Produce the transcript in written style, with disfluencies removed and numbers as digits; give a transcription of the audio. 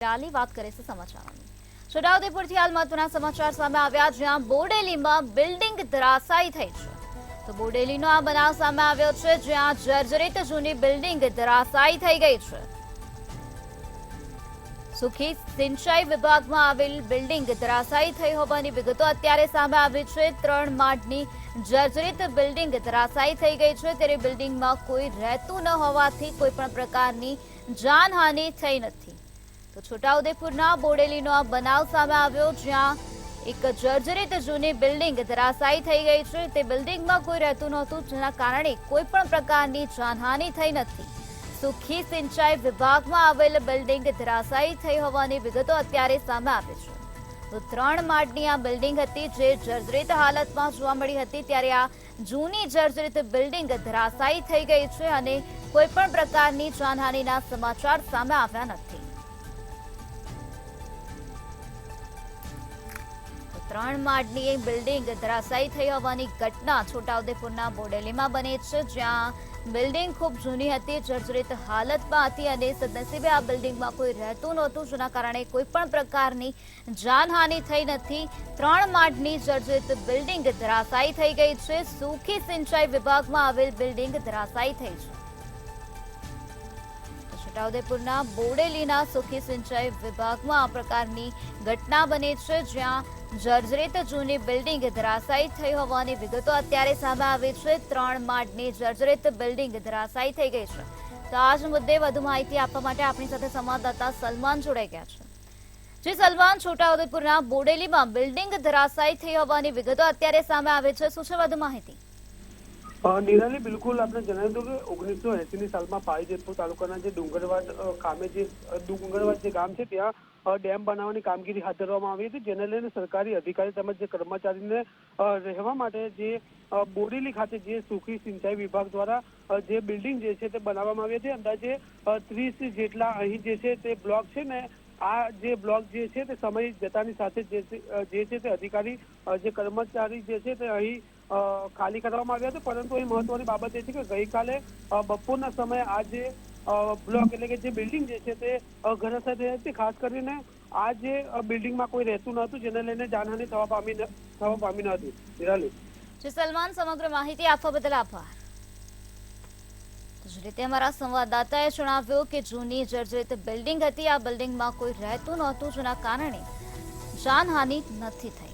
ચાલી વાત કરે છે સમાચારોની। છોટાઉદેપુરથી હાલ મહત્વના સમાચાર સામે આવ્યા, જ્યાં બોડેલીમાં બિલ્ડિંગ ધરાશાયી થઈ છે। તો બોડેલીનો આ બનાવ સામે આવ્યો છે, જ્યાં જર્જરિત જૂની બિલ્ડિંગ ધરાશાયી થઈ ગઈ છે। સુખી સિંચાઈ વિભાગમાં આવેલ બિલ્ડિંગ ધરાશાયી થઈ હોવાની વિગતો અત્યારે સામે આવી છે। 3 માળની જર્જરિત બિલ્ડિંગ ધરાશાયી થઈ ગઈ છે, ત્યારે બિલ્ડિંગમાં કોઈ રહેતું ન હોવાથી કોઈ પણ પ્રકારની જાનહાનિ થઈ નથી। તો છોટાઉદેપુરના બોડેલીનો આ બનાવ સામે આવ્યો, જ્યાં એક જર્જરિત જૂની બિલ્ડિંગ ધરાશાયી થઈ ગઈ છે। તે બિલ્ડિંગમાં કોઈ રહેતું નહોતું, જેના કારણે કોઈ પણ પ્રકારની જાનહાનિ થઈ નથી। સુખી સિંચાઈ વિભાગમાં આવેલ બિલ્ડિંગ ધરાશાયી થઈ હોવાની વિગતો અત્યારે સામે આવી છે। તો 3 માળની આ બિલ્ડિંગ હતી, જે જર્જરિત હાલતમાં જોવા મળી હતી, ત્યારે આ જૂની જર્જરિત બિલ્ડિંગ ધરાશાયી થઈ ગઈ છે અને કોઈ પણ પ્રકારની જાનહાનિના સમાચાર સામે આવ્યા નથી। 3 માળની બિલ્ડિંગ ધરાશાયી થઈ હોવાની ઘટના છોટાઉદેપુરના બોડેલીમાં બની છે, જ્યાં બિલ્ડિંગ ખૂબ જૂની હતી, જર્જરિત હાલતમાં હતી અને સદનસીબે આ બિલ્ડિંગમાં કોઈ રહેતું નહોતું, જેના કારણે કોઈ પણ પ્રકારની જાનહાનિ થઈ નથી। 3 માળની જર્જરિત બિલ્ડિંગ ધરાશાયી થઈ ગઈ છે। સુખી સિંચાઈ વિભાગમાં આવેલ બિલ્ડિંગ ધરાશાયી થઈ છે। છોટાઉદેપુરના બોડેલીના સુખી સિંચાઈ વિભાગમાં આ પ્રકારની ઘટના બની છે, જ્યાં જર્જરિત જૂની બિલ્ડિંગ ધરાશાયી થઈ હોવાની વિગતો અત્યારે સામે આવી છે। 3 માળની જર્જરિત બિલ્ડિંગ ધરાશાયી થઈ ગઈ છે। તો આ જ મુદ્દે વધુ માહિતી આપવા માટે આપણી સાથે સંવાદદાતા સલમાન જોડાઈ ગયા છે। જે સલમાન, છોટાઉદેપુરના બોડેલીમાં બિલ્ડિંગ ધરાશાયી થઈ હોવાની વિગતો અત્યારે સામે આવે છે, શું છે વધુ માહિતી? નિરાલી, બિલકુલ આપણે જણાવી દઉં કે 1980ની સાલમાં પાવી જેતપુર તાલુકાના જે ડુંગરવાડ ગામે જે ગામ છે, ત્યાં ડેમ બનાવવાની કામગીરી હાથ ધરવામાં આવી હતી, જેને લઈને સરકારી અધિકારી તેમજ જે કર્મચારીને રહેવા માટે જે બોડેલી ખાતે જે સુખી સિંચાઈ વિભાગ દ્વારા જે બિલ્ડિંગ જે છે તે બનાવવામાં આવી હતી। અંદાજે 30 જેટલા અહીં જે છે તે બ્લોક છે ને, આ જે બ્લોક જે છે તે સમય જતાની સાથે જે છે તે અધિકારી જે કર્મચારી જે છે તે અહીં ખાલી કરવામાં આવ્યા હતા। પરંતુ અહીં મહત્વની બાબત એ છે કે ગઈકાલે બપોરના સમયે આ જે બ્લોક એટલે કે જે બિલ્ડિંગ જે છે તે ધરાશાયી થઈ હતી। ખાસ કરીને આ જે બિલ્ડિંગમાં કોઈ રહેતું નહોતું, જેને લઈને જાનહાનિ થવા પામી ન હતી। નિરાલી, સલમાન, સમગ્ર માહિતી આપવા બદલ આભાર। જે રીતે અમારા સંવાદદાતાએ જણાવ્યું કે જૂની જર્જરિત બિલ્ડિંગ હતી, આ બિલ્ડિંગમાં કોઈ રહેતું નહોતું, જેના કારણે જાનહાનિ નથી થઈ।